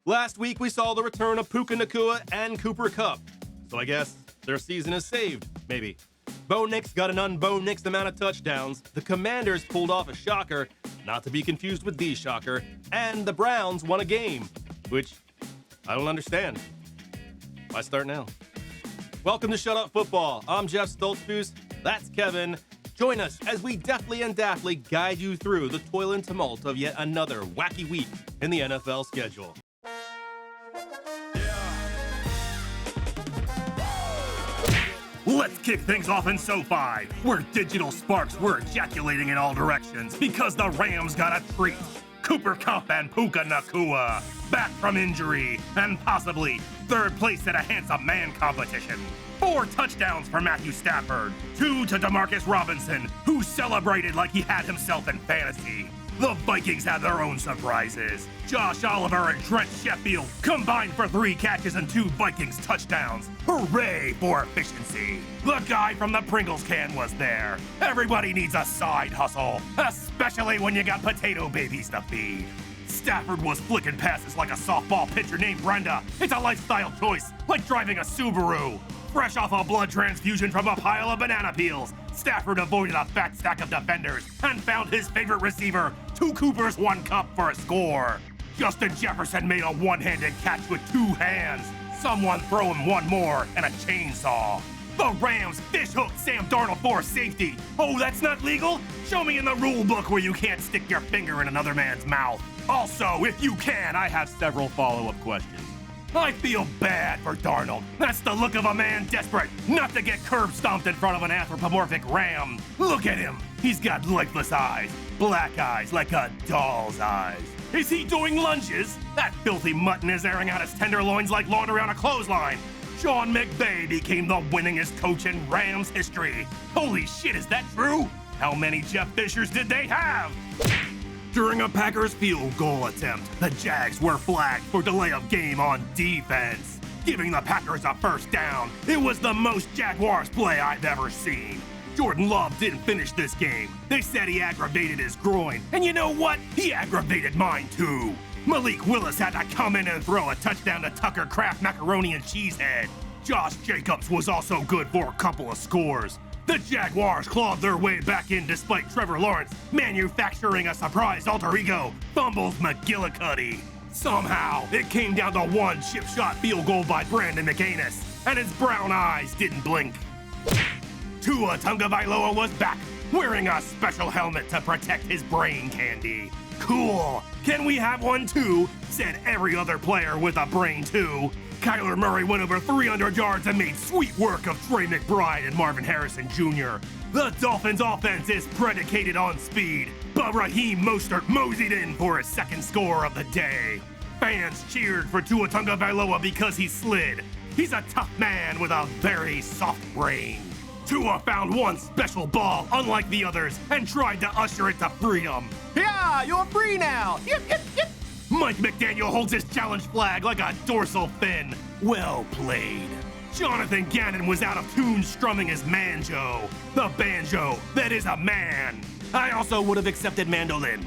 Last week, we saw the return of Puka Nacua and Cooper Kupp. So I guess their season is saved, maybe. Bo Nix got an un-Bo Nix amount of touchdowns. The Commanders pulled off a shocker, not to be confused with the shocker. And the Browns won a game, which I don't understand. Why start now? Welcome to Shut Up Football. I'm Jeff Stoltzfus. That's Kevin. Join us as we deftly and daftly guide you through the toil and tumult of yet another wacky week in the NFL schedule. Let's kick things off in SoFi, where digital sparks were ejaculating in all directions because the Rams got a treat. Cooper Kupp and Puka Nacua, back from injury, and possibly third place at a handsome man competition. 4 touchdowns for Matthew Stafford, 2 to Demarcus Robinson, who celebrated like he had himself in fantasy. The Vikings had their own surprises. Josh Oliver and Trent Sheffield combined for 3 catches and 2 Vikings touchdowns. Hooray for efficiency. The guy from the Pringles can was there. Everybody needs a side hustle, especially when you got potato babies to feed. Stafford was flicking passes like a softball pitcher named Brenda. It's a lifestyle choice, like driving a Subaru. Fresh off a blood transfusion from a pile of banana peels, Stafford avoided a fat stack of defenders and found his favorite receiver, 2 Coopers, 1 Kupp for a score. Justin Jefferson made a one-handed catch with 2 hands. Someone throw him 1 more and a chainsaw. The Rams fish-hooked Sam Darnold for safety. Oh, that's not legal? Show me in the rule book where you can't stick your finger in another man's mouth. Also, if you can, I have several follow-up questions. I feel bad for Darnold. That's the look of a man desperate not to get curb stomped in front of an anthropomorphic ram. Look at him. He's got lifeless eyes. Black eyes like a doll's eyes. Is he doing lunges? That filthy mutton is airing out his tenderloins like laundry on a clothesline. Sean McVay became the winningest coach in Rams history. Holy shit, is that true? How many Jeff Fishers did they have? During a Packers field goal attempt, the Jags were flagged for delay of game on defense, giving the Packers a first down. It was the most Jaguars play I've ever seen. Jordan Love didn't finish this game. They said he aggravated his groin, and you know what? He aggravated mine too. Malik Willis had to come in and throw a touchdown to Tucker Kraft Macaroni and Cheesehead. Josh Jacobs was also good for a couple of scores. The Jaguars clawed their way back in despite Trevor Lawrence manufacturing a surprise alter ego, Fumbles McGillicuddy. Somehow, it came down to 1 chip shot field goal by Brandon McAnus, and his brown eyes didn't blink. Tua Tagovailoa was back, wearing a special helmet to protect his brain candy. Cool. Can we have one too? Said every other player with a brain too. Kyler Murray went over 300 yards and made sweet work of Trey McBride and Marvin Harrison Jr. The Dolphins' offense is predicated on speed, but Raheem Mostert moseyed in for his 2nd score of the day. Fans cheered for Tua Tagovailoa because he slid. He's a tough man with a very soft brain. Tua found 1 special ball, unlike the others, and tried to usher it to freedom. Yeah, you're free now! Yip, yip, yip! Mike McDaniel holds his challenge flag like a dorsal fin. Well played. Jonathan Gannon was out of tune strumming his banjo. The banjo that is a man. I also would have accepted mandolin.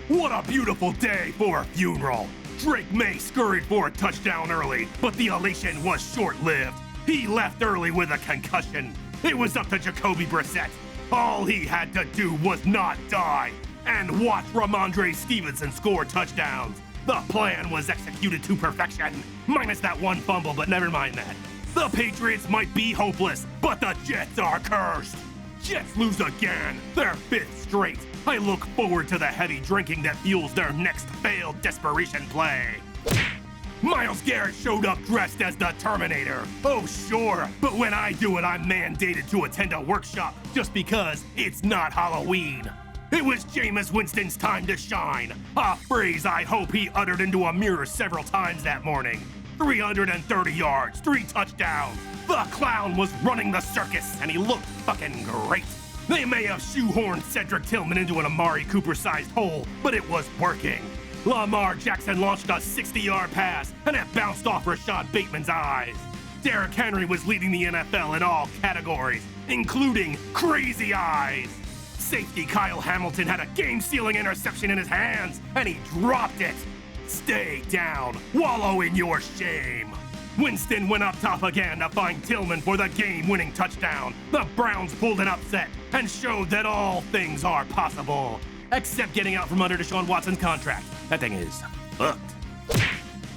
What a beautiful day for a funeral. Drake May scurried for a touchdown early, but the elation was short-lived. He left early with a concussion. It was up to Jacoby Brissett. All he had to do was not die and watch Ramondre Stevenson score touchdowns. The plan was executed to perfection, minus that 1 fumble, but never mind that. The Patriots might be hopeless, but the Jets are cursed. Jets lose again, their 5th straight. I look forward to the heavy drinking that fuels their next failed desperation play. Myles Garrett showed up dressed as the Terminator. Oh sure, but when I do it, I'm mandated to attend a workshop just because it's not Halloween. It was Jameis Winston's time to shine, a phrase I hope he uttered into a mirror several times that morning. 330 yards, 3 touchdowns. The clown was running the circus, and he looked fucking great. They may have shoehorned Cedric Tillman into an Amari Cooper-sized hole, but it was working. Lamar Jackson launched a 60-yard pass, and it bounced off Rashad Bateman's eyes. Derrick Henry was leading the NFL in all categories, including crazy eyes. Safety Kyle Hamilton had a game-sealing interception in his hands, and he dropped it. Stay down, wallow in your shame. Winston went up top again to find Tillman for the game-winning touchdown. The Browns pulled an upset and showed that all things are possible. Except getting out from under Deshaun Watson's contract. That thing is fucked.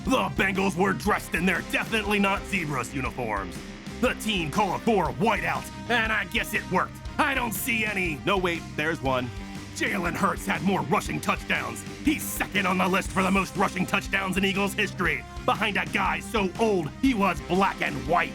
The Bengals were dressed in their definitely not Zebras uniforms. The team called for a whiteout, and I guess it worked. I don't see any. No, wait, there's one. Jalen Hurts had more rushing touchdowns. He's second on the list for the most rushing touchdowns in Eagles history, behind a guy so old he was black and white.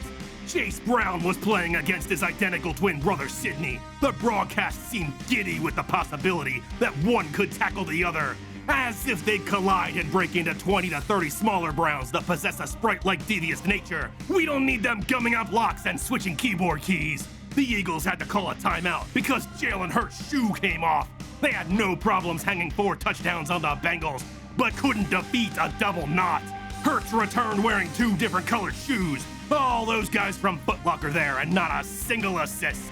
Chase Brown was playing against his identical twin brother Sidney. The broadcast seemed giddy with the possibility that one could tackle the other, as if they'd collide and break into 20 to 30 smaller Browns that possess a sprite-like devious nature. We don't need them gumming up locks and switching keyboard keys. The Eagles had to call a timeout because Jalen Hurts' shoe came off. They had no problems hanging 4 touchdowns on the Bengals, but couldn't defeat a double knot. Hurts returned wearing 2 different colored shoes. All those guys from Foot Locker there, and not a single assist.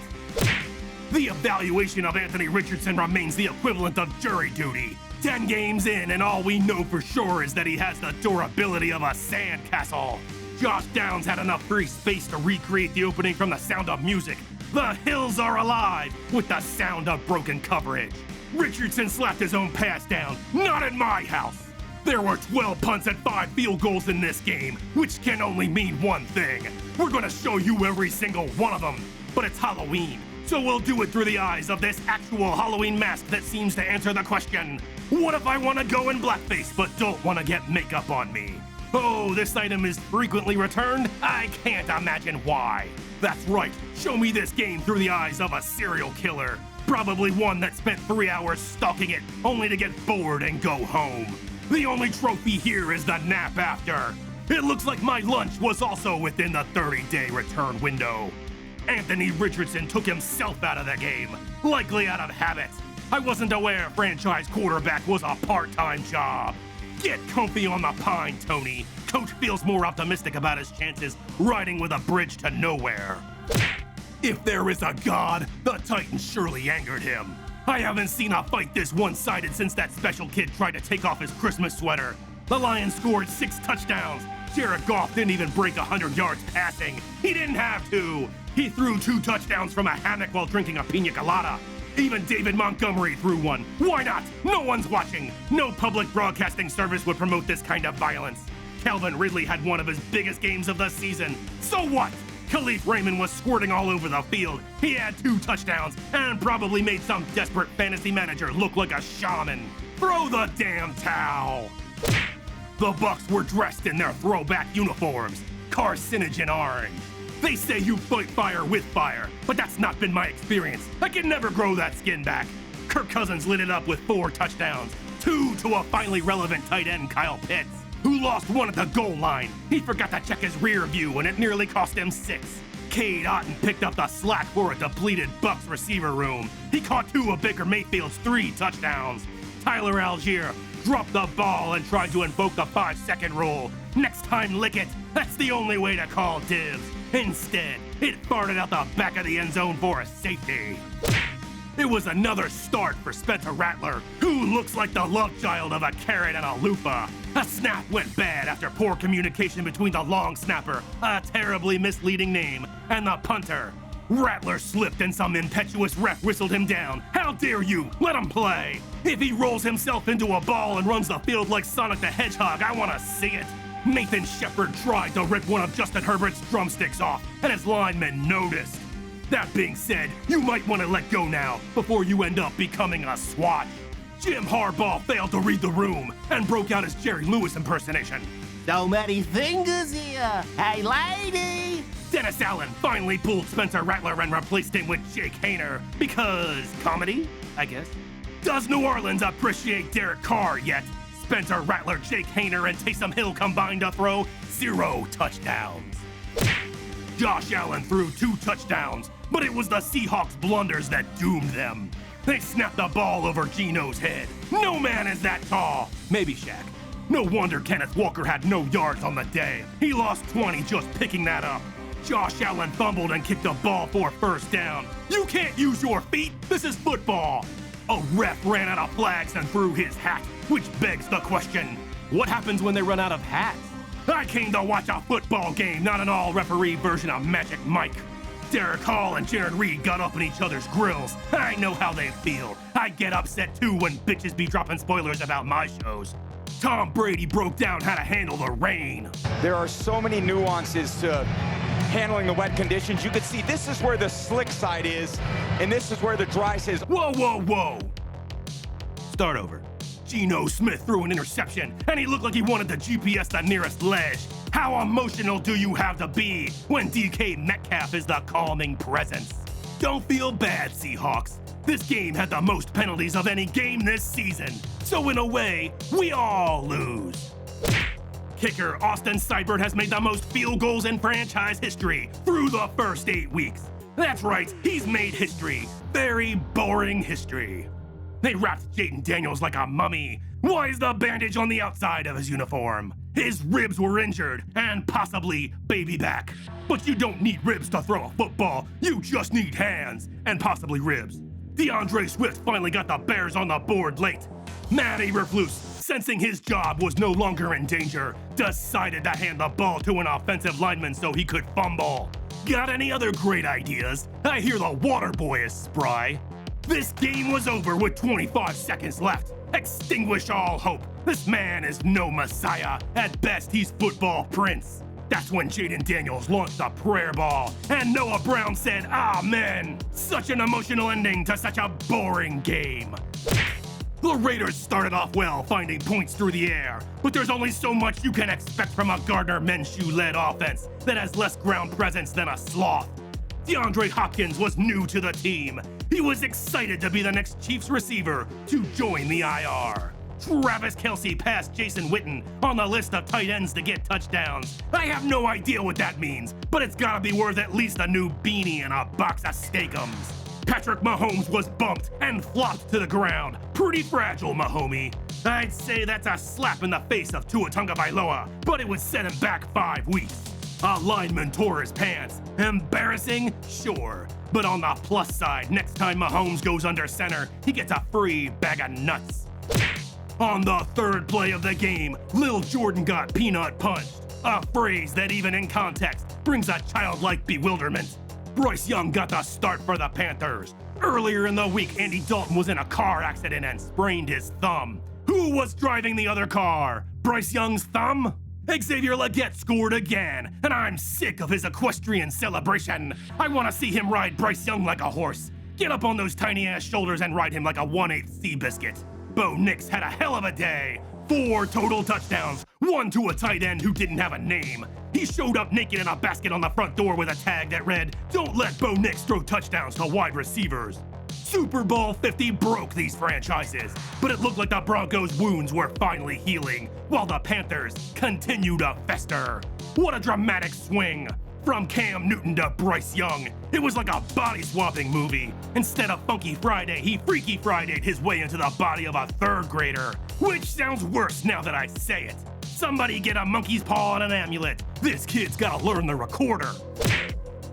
The evaluation of Anthony Richardson remains the equivalent of jury duty. 10 games in, and all we know for sure is that he has the durability of a sandcastle. Josh Downs had enough free space to recreate the opening from The Sound of Music. The hills are alive with the sound of broken coverage. Richardson slapped his own pass down. Not in my house. There were 12 punts and 5 field goals in this game, which can only mean one thing. We're gonna show you every single one of them. But it's Halloween, so we'll do it through the eyes of this actual Halloween mask that seems to answer the question, what if I want to go in blackface but don't want to get makeup on me? Oh, this item is frequently returned? I can't imagine why. That's right, show me this game through the eyes of a serial killer. Probably one that spent 3 hours stalking it, only to get bored and go home. The only trophy here is the nap after. It looks like my lunch was also within the 30-day return window. Anthony Richardson took himself out of the game, likely out of habit. I wasn't aware franchise quarterback was a part-time job. Get comfy on the pine, Tony. Coach feels more optimistic about his chances riding with a bridge to nowhere. If there is a God, the Titans surely angered him. I haven't seen a fight this one-sided since that special kid tried to take off his Christmas sweater. The Lions scored 6 touchdowns. Jared Goff didn't even break 100 yards passing. He didn't have to. He threw 2 touchdowns from a hammock while drinking a pina colada. Even David Montgomery threw one. Why not? No one's watching. No public broadcasting service would promote this kind of violence. Calvin Ridley had one of his biggest games of the season. So what? Khalif Raymond was squirting all over the field. He had 2 touchdowns and probably made some desperate fantasy manager look like a shaman. Throw the damn towel. The Bucs were dressed in their throwback uniforms, carcinogen orange. They say you fight fire with fire, but that's not been my experience. I can never grow that skin back. Kirk Cousins lit it up with 4 touchdowns, 2 to a finally relevant tight end, Kyle Pitts, who lost 1 at the goal line. He forgot to check his rear view and it nearly cost him 6. Cade Otton picked up the slack for a depleted Bucs receiver room. He caught 2 of Baker Mayfield's 3 touchdowns. Tyler Algier dropped the ball and tried to invoke the 5-second rule. Next time, lick it. That's the only way to call dibs. Instead, it farted out the back of the end zone for a safety. It was another start for Spencer Rattler, who looks like the love child of a carrot and a loofah. A snap went bad after poor communication between the long snapper, a terribly misleading name, and the punter. Rattler slipped and some impetuous ref whistled him down. How dare you? Let him play. If he rolls himself into a ball and runs the field like Sonic the Hedgehog, I want to see it. Nathan Shepard tried to rip one of Justin Herbert's drumsticks off, and his linemen noticed. That being said, you might want to let go now before you end up becoming a swat. Jim Harbaugh failed to read the room and broke out his Jerry Lewis impersonation. So many fingers here. Hey, lady. Dennis Allen finally pulled Spencer Rattler and replaced him with Jake Haener because comedy, I guess. Does New Orleans appreciate Derek Carr yet? Spencer Rattler, Jake Haener, and Taysom Hill combined to throw 0 touchdowns. Josh Allen threw 2 touchdowns, but it was the Seahawks' blunders that doomed them. They snapped the ball over Geno's head. No man is that tall. Maybe Shaq. No wonder Kenneth Walker had no yards on the day. He lost 20 just picking that up. Josh Allen fumbled and kicked the ball for a first down. You can't use your feet. This is football. A ref ran out of flags and threw his hat, which begs the question, What happens when they run out of hats? I came to watch a football game, not an all-referee version of Magic Mike. Derek Hall and Jared Reed got up in each other's grills. I know how they feel. I get upset too when bitches be dropping spoilers about my shows. Tom Brady broke down how to handle the rain. There are so many nuances to handling the wet conditions. You can see this is where the slick side is, and this is where the dry side is. Whoa, whoa, whoa. Start over. Geno Smith threw an interception, and he looked like he wanted to GPS the nearest ledge. How emotional do you have to be when DK Metcalf is the calming presence? Don't feel bad, Seahawks. This game had the most penalties of any game this season, so in a way, we all lose. Kicker Austin Seibert has made the most field goals in franchise history through the first 8 weeks. That's right, he's made history. Very boring history. They wrapped Jayden Daniels like a mummy. Why is the bandage on the outside of his uniform? His ribs were injured and possibly baby back. But you don't need ribs to throw a football. You just need hands and possibly ribs. DeAndre Swift finally got the Bears on the board late. Matt Eberflus, sensing his job was no longer in danger, decided to hand the ball to an offensive lineman so he could fumble. Got any other great ideas? I hear the water boy is spry. This game was over with 25 seconds left. Extinguish all hope. This man is no messiah. At best, he's football prince. That's when Jayden Daniels launched the prayer ball, and Noah Brown said, Amen. Such an emotional ending to such a boring game. The Raiders started off well, finding points through the air, but there's only so much you can expect from a Gardner Minshew-led offense that has less ground presence than a sloth. DeAndre Hopkins was new to the team. He was excited to be the next Chiefs receiver to join the IR. Travis Kelce passed Jason Witten on the list of tight ends to get touchdowns. I have no idea what that means, but it's gotta be worth at least a new beanie and a box of Steakums. Patrick Mahomes was bumped and flopped to the ground. Pretty fragile, Mahomie. I'd say that's a slap in the face of Tua Tagovailoa, but it would set him back 5 weeks. A lineman tore his pants. Embarrassing? Sure. But on the plus side, next time Mahomes goes under center, he gets a free bag of nuts. On the third play of the game, Lil Jordan got peanut punched. A phrase that even in context brings a childlike bewilderment. Bryce Young got the start for the Panthers. Earlier in the week, Andy Dalton was in a car accident and sprained his thumb. Who was driving the other car? Bryce Young's thumb? Xavier Legette scored again, and I'm sick of his equestrian celebration. I want to see him ride Bryce Young like a horse. Get up on those tiny-ass shoulders and ride him like a 1/8 Seabiscuit. Bo Nix had a hell of a day. 4 total touchdowns, 1 to a tight end who didn't have a name. He showed up naked in a basket on the front door with a tag that read, "Don't let Bo Nix throw touchdowns to wide receivers." Super Bowl 50 broke these franchises, but it looked like the Broncos' wounds were finally healing, while the Panthers continue to fester. What a dramatic swing! From Cam Newton to Bryce Young, it was like a body-swapping movie. Instead of Funky Friday, he Freaky Friday'd his way into the body of a 3rd grader, which sounds worse now that I say it. Somebody get a monkey's paw and an amulet. This kid's gotta learn the recorder.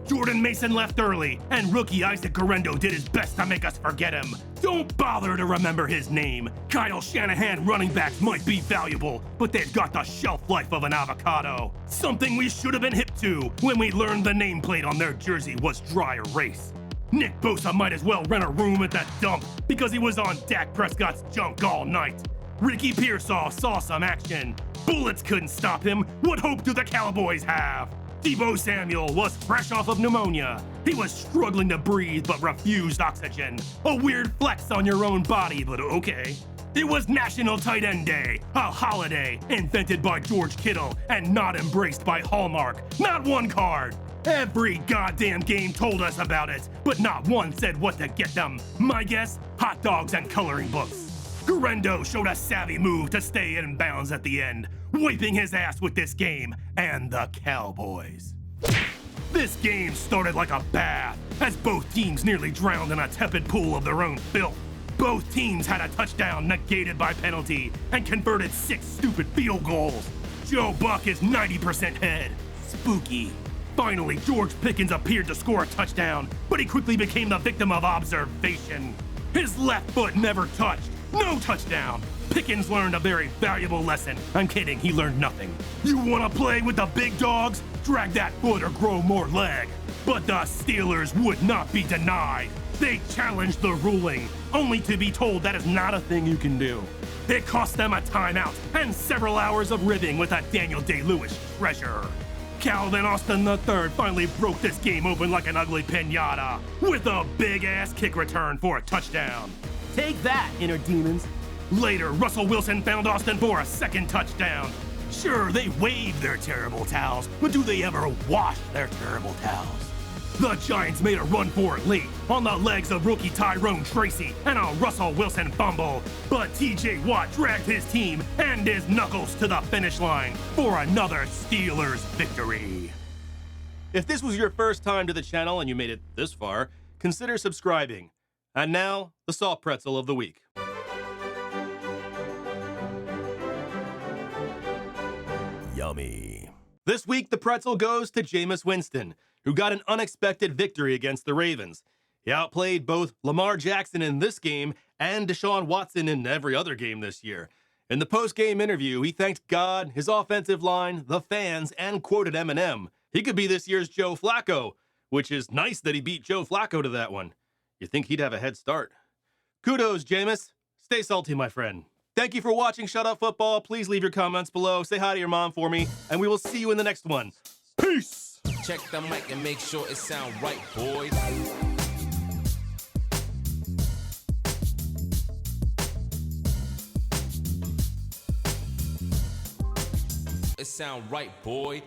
Jordan Mason left early, and rookie Isaac Guerendo did his best to make us forget him. Don't bother to remember his name. Kyle Shanahan running backs might be valuable, but they've got the shelf life of an avocado. Something we should have been hip to when we learned the nameplate on their jersey was dry erase. Nick Bosa might as well rent a room at the dump because he was on Dak Prescott's junk all night. Ricky Pearsall saw some action. Bullets couldn't stop him. What hope do the Cowboys have? Deebo Samuel was fresh off of pneumonia. He was struggling to breathe but refused oxygen. A weird flex on your own body, but okay. It was National Tight End Day, a holiday invented by George Kittle and not embraced by Hallmark. Not one card. Every goddamn game told us about it, but not one said what to get them. My guess, hot dogs and coloring books. Guerendo showed a savvy move to stay in bounds at the end, wiping his ass with this game and the Cowboys. This game started like a bath, as both teams nearly drowned in a tepid pool of their own filth. Both teams had a touchdown negated by penalty and converted 6 stupid field goals. Joe Buck is 90% head. Spooky. Finally, George Pickens appeared to score a touchdown, but he quickly became the victim of observation. His left foot never touched. No touchdown. Pickens learned a very valuable lesson. I'm kidding, he learned nothing. You wanna play with the big dogs? Drag that foot or grow more leg. But the Steelers would not be denied. They challenged the ruling, only to be told that is not a thing you can do. It cost them a timeout and several hours of ribbing with a Daniel Day-Lewis treasure. Calvin Austin III finally broke this game open like an ugly piñata with a big-ass kick return for a touchdown. Take that, inner demons. Later, Russell Wilson found Austin for a second touchdown. Sure, they wave their terrible towels, but do they ever wash their terrible towels? The Giants made a run for it late on the legs of rookie Tyrone Tracy and a Russell Wilson fumble, but TJ Watt dragged his team and his knuckles to the finish line for another Steelers victory. If this was your first time to the channel and you made it this far, consider subscribing. And now, the Salt Pretzel of the Week. Yummy. This week, the pretzel goes to Jameis Winston, who got an unexpected victory against the Ravens. He outplayed both Lamar Jackson in this game and Deshaun Watson in every other game this year. In the post-game interview, he thanked God, his offensive line, the fans, and quoted Eminem. He could be this year's Joe Flacco, which is nice that he beat Joe Flacco to that one. You think he'd have a head start. Kudos, Jameis. Stay salty, my friend. Thank you for watching Shut Up Football. Please leave your comments below. Say hi to your mom for me, and we will see you in the next one. Peace! Check the mic and make sure it sound right, boys. It sound right, boy.